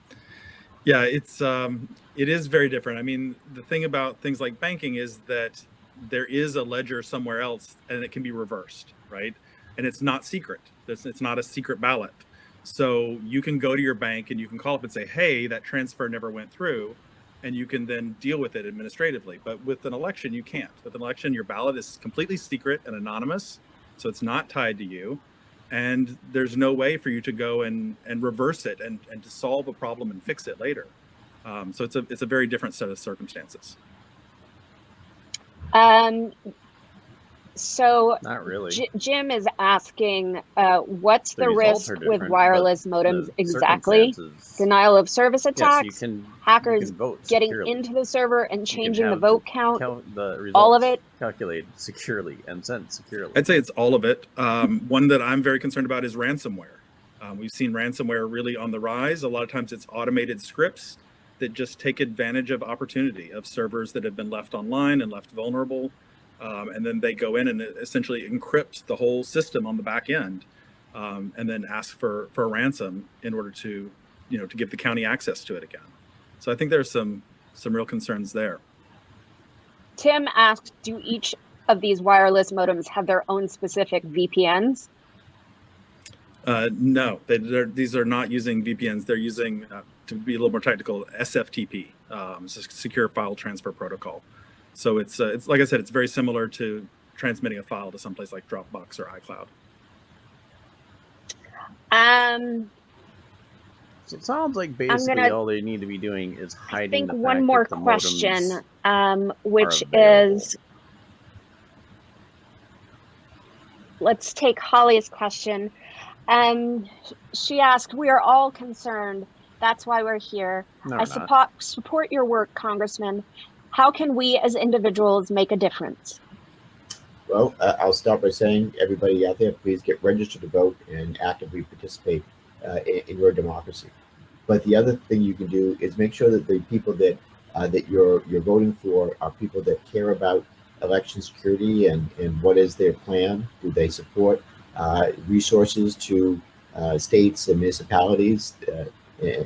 Yeah, it is very different. I mean, the thing about things like banking is that there is a ledger somewhere else, and it can be reversed, right? And it's not secret. It's not a secret ballot. So you can go to your bank and you can call up and say, hey, that transfer never went through, and you can then deal with it administratively. But with an election, you can't. With an election, your ballot is completely secret and anonymous, so it's not tied to you. And there's no way for you to go and reverse it and to solve a problem and fix it later. So it's a very different set of circumstances. So not really. Jim is asking, what's the risk with wireless modems exactly? Denial of service attacks, hackers getting into the server and changing the vote count, all of it? Calculated securely and sent securely. I'd say it's all of it. One that I'm very concerned about is ransomware. We've seen ransomware really on the rise. A lot of times it's automated scripts that just take advantage of opportunity of servers that have been left online and left vulnerable. And then they go in and essentially encrypt the whole system on the back end. and then ask for a ransom in order to, to give the county access to it again. So I think there's some real concerns there. Tim asked, do each of these wireless modems have their own specific VPNs? No, these are not using VPNs. They're using, to be a little more technical, SFTP, Secure File Transfer Protocol. So it's like I said, it's very similar to transmitting a file to someplace like Dropbox or iCloud. So it sounds like basically all they need to be doing is hiding. I think one more question, which is, let's take Holly's question. She asked, we are all concerned. That's why we're here. No, I support your work, Congressman. How can we as individuals make a difference? Well, I'll start by saying, everybody out there, please get registered to vote and actively participate in your democracy. But the other thing you can do is make sure that the people that that you're voting for are people that care about election security and what is their plan. Do they support resources to states and municipalities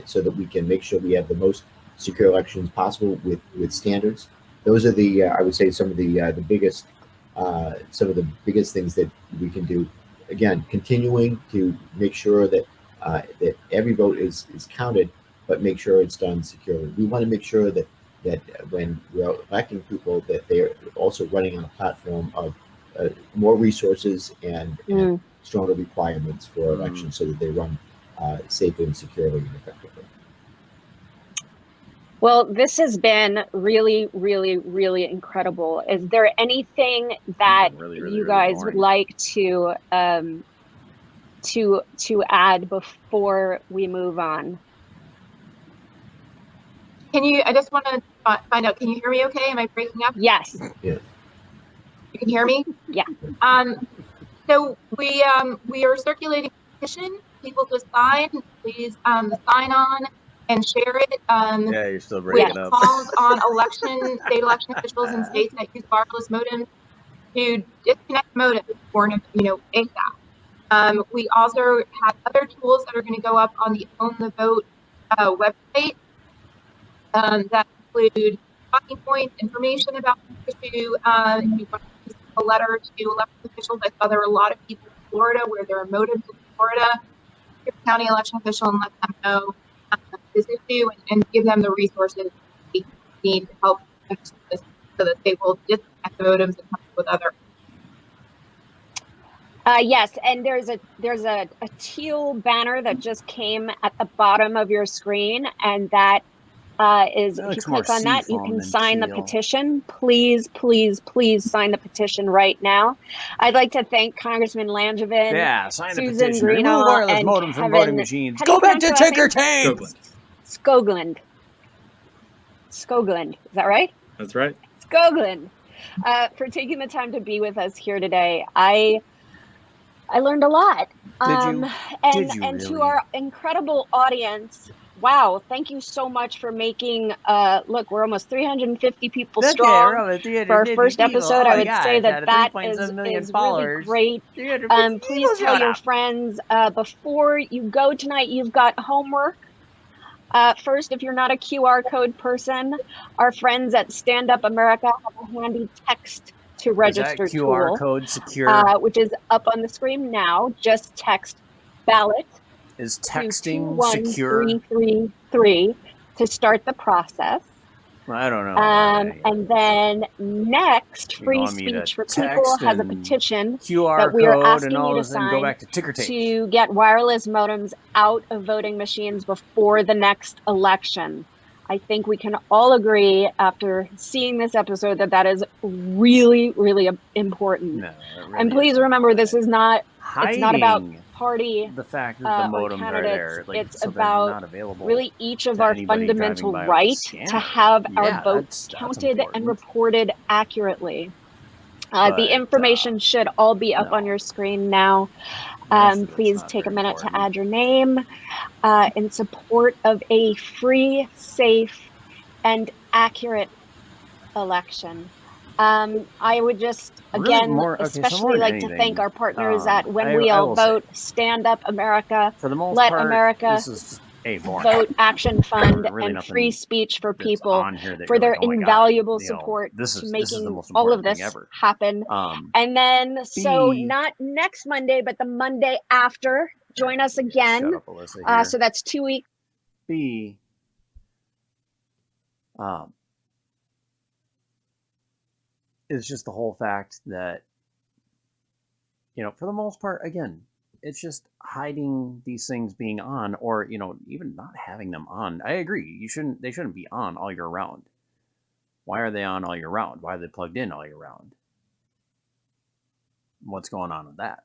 so that we can make sure we have the most secure elections possible with standards? Those are the I would say some of the biggest things that we can do. Again, continuing to make sure that that every vote is counted, but make sure it's done securely. We want to make sure that when we're electing people, that they're also running on a platform of more resources and stronger requirements for elections, so that they run safely and securely and effectively. Well, this has been really, really, really incredible. Is there anything that you guys would like to add before we move on? I just want to find out, can you hear me okay? Am I breaking up? Yes. Yeah. You can hear me? Yeah. So we are circulating a petition. People to sign. Please sign on and share it. Yeah, you're still breaking up. Calls on state election officials in states that use wireless modems to disconnect modems for ASAP. We also have other tools that are going to go up on the Own the Vote website that include talking points, information about the issue. If you want to send a letter to election officials, I saw there were a lot of people in Florida where there are modems in Florida. Your county election official and let them know this issue and give them the resources they need to help fix this, so that they will disconnect the modems and come up with other. Yes, and there's a teal banner that just came at the bottom of your screen, and that is, if you click on that, you can sign the petition. Please, please, please sign the petition right now. I'd like to thank Congressman Langevin, sign Susan the petition. Greenall, Remove wireless and modems from voting machines. Go back to ticker tape. Skoglund. Skoglund, is that right? That's right. Skoglund, for taking the time to be with us here today. I learned a lot. Did you And really? To our incredible audience, wow, thank you so much for making, look, we're almost 350 people strong for our first episode. I would say that is really great. Please tell your friends, before you go tonight, you've got homework. First, if you're not a QR code person, our friends at Stand Up America have a handy text to register tool, QR code secure, which is up on the screen now. Just text ballot. Is texting secure? 21333 to start the process. I don't know. And then next, Free Speech for People has a petition that we are asking you to sign go back to get wireless modems out of voting machines before the next election. I think we can all agree after seeing this episode that is really, really important. No, really and please remember, this is not, it's not about party the fact that the modems are there. It's so about not available really each of our fundamental right to have our votes counted and reported accurately. The information should all be up on your screen now. Please take a minute to add your name in support of a free, safe, and accurate election. I would just, again, especially like to thank our partners at When We All Vote, Stand Up America, for the most Let part, America this is Vote Action Fund, really and Free Speech for People for their like, oh invaluable God, support to making all of this happen. And then, so not next Monday, but the Monday after, join us again. Shut up, Alyssa, so that's 2 weeks. It's just the whole fact that, for the most part, again, it's just hiding these things being on, or, even not having them on. I agree. They shouldn't be on all year round. Why are they on all year round? Why are they plugged in all year round? What's going on with that?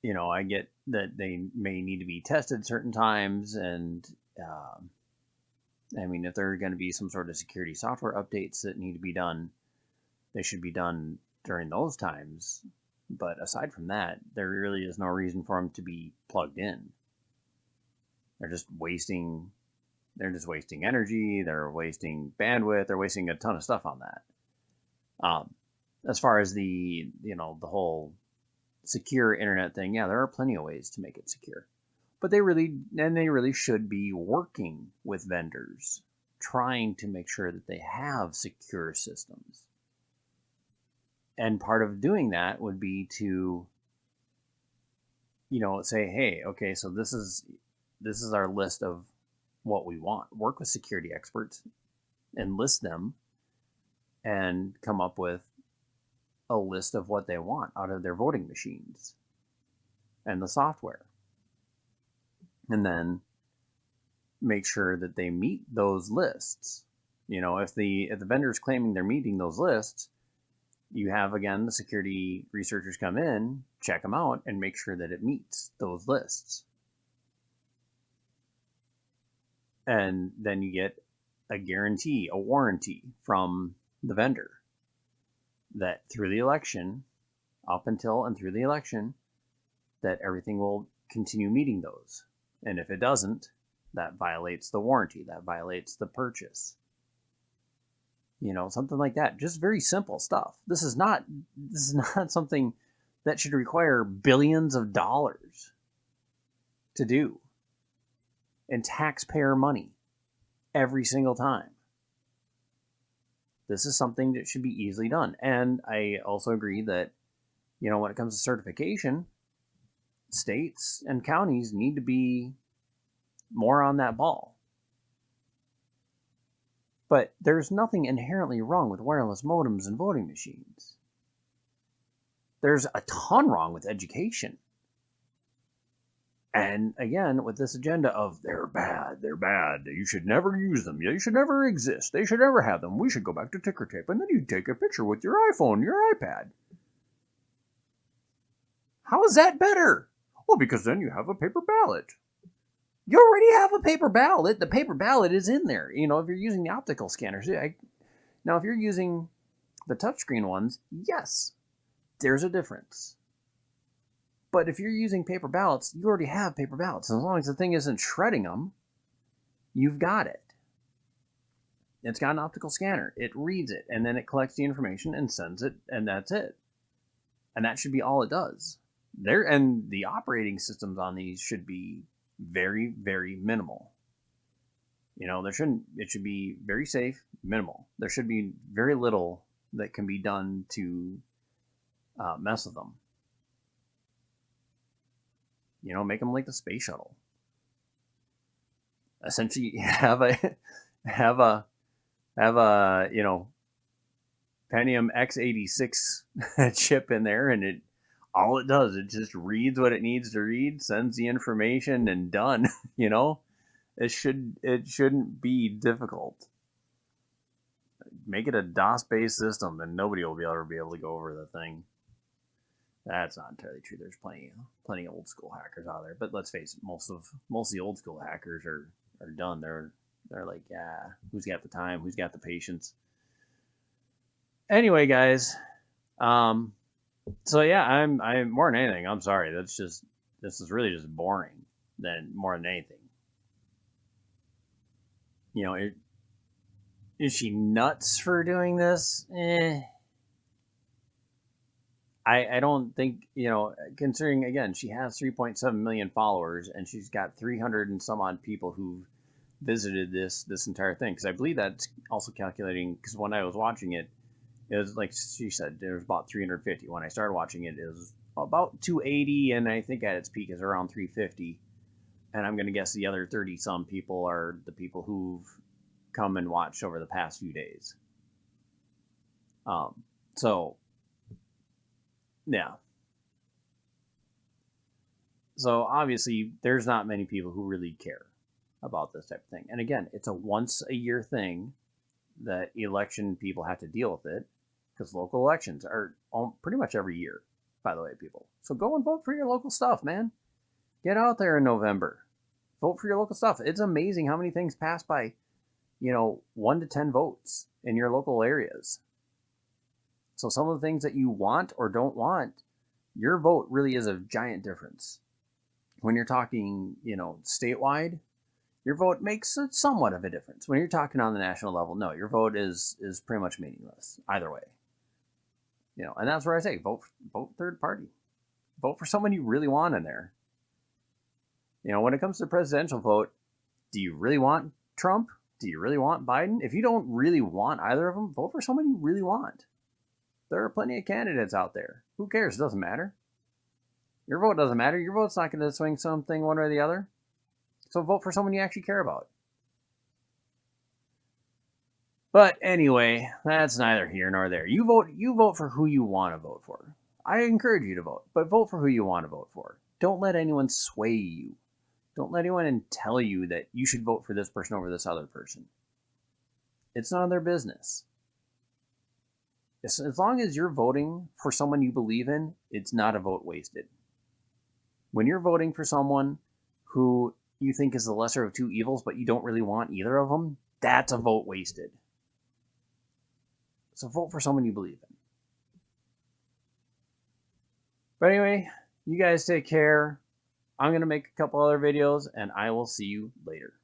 I get that they may need to be tested certain times, and if there are going to be some sort of security software updates that need to be done, they should be done during those times. But aside from that, there really is no reason for them to be plugged in. They're just wasting energy, they're wasting bandwidth, they're wasting a ton of stuff on that. As far as the whole secure internet thing, yeah, there are plenty of ways to make it secure. But they really should be working with vendors, trying to make sure that they have secure systems. And part of doing that would be to, say, hey, okay, so this is our list of what we want. Work with security experts, enlist them, and come up with a list of what they want out of their voting machines and the software. And then make sure that they meet those lists. If the vendor is claiming they're meeting those lists, you have, again, the security researchers come in, check them out, and make sure that it meets those lists. And then you get a guarantee, a warranty from the vendor that through the election, up until and through the election, that everything will continue meeting those. And if it doesn't, that violates the warranty, that violates the purchase. Something like that. Just very simple stuff. This is not something that should require billions of dollars to do, and taxpayer money every single time. This is something that should be easily done. And I also agree that, when it comes to certification, states and counties need to be more on that ball. But there's nothing inherently wrong with wireless modems and voting machines. There's a ton wrong with education. And again, with this agenda of they're bad, you should never use them, you should never exist, they should never have them, we should go back to ticker tape, and then you take a picture with your iPhone, your iPad. How is that better? Well, because then you have a paper ballot. You already have a paper ballot. The paper ballot is in there. If you're using the optical scanners. Now, if you're using the touchscreen ones, yes, there's a difference. But if you're using paper ballots, you already have paper ballots. As long as the thing isn't shredding them, you've got it. It's got an optical scanner. It reads it, and then it collects the information and sends it, and that's it. And that should be all it does. And the operating systems on these should be very, very minimal. It should be very safe, minimal. There should be very little that can be done to mess with them. Make them like the space shuttle. Essentially, have a Pentium x86 chip in there, and all it does, it just reads what it needs to read, sends the information, and done. It shouldn't be difficult. Make it a DOS-based system, and nobody will ever be able to go over the thing. That's not entirely true. There's plenty of old school hackers out there. But let's face it, most of the old school hackers are done. They're like, yeah, who's got the time? Who's got the patience? Anyway, guys, so yeah, I'm more than anything, I'm sorry. This is really just boring more than anything. Is she nuts for doing this? I don't think, considering, again, she has 3.7 million followers and she's got 300 and some odd people who've visited this entire thing. Because I believe that's also calculating, because when I was watching it, it was like she said, there was about 350. When I started watching it, it was about 280, and I think at its peak is around 350. And I'm going to guess the other 30 some people are the people who've come and watched over the past few days. So, yeah. So obviously, there's not many people who really care about this type of thing. And again, it's a once a year thing that election people have to deal with it, because local elections are pretty much every year, by the way, people. So go and vote for your local stuff, man. Get out there in November. Vote for your local stuff. It's amazing how many things pass by, 1 to 10 votes in your local areas. So some of the things that you want or don't want, your vote really is a giant difference. When you're talking, statewide, your vote makes somewhat of a difference. When you're talking on the national level, no, your vote is pretty much meaningless either way. And that's where I say vote third party. Vote for someone you really want in there. When it comes to the presidential vote, do you really want Trump? Do you really want Biden? If you don't really want either of them, vote for someone you really want. There are plenty of candidates out there. Who cares? It doesn't matter. Your vote doesn't matter. Your vote's not going to swing something one way or the other. So vote for someone you actually care about. But anyway, that's neither here nor there. You vote for who you want to vote for. I encourage you to vote, but vote for who you want to vote for. Don't let anyone sway you. Don't let anyone tell you that you should vote for this person over this other person. It's none of their business. As long as you're voting for someone you believe in, it's not a vote wasted. When you're voting for someone who you think is the lesser of two evils, but you don't really want either of them, that's a vote wasted. So vote for someone you believe in. But anyway, you guys take care. I'm going to make a couple other videos, and I will see you later.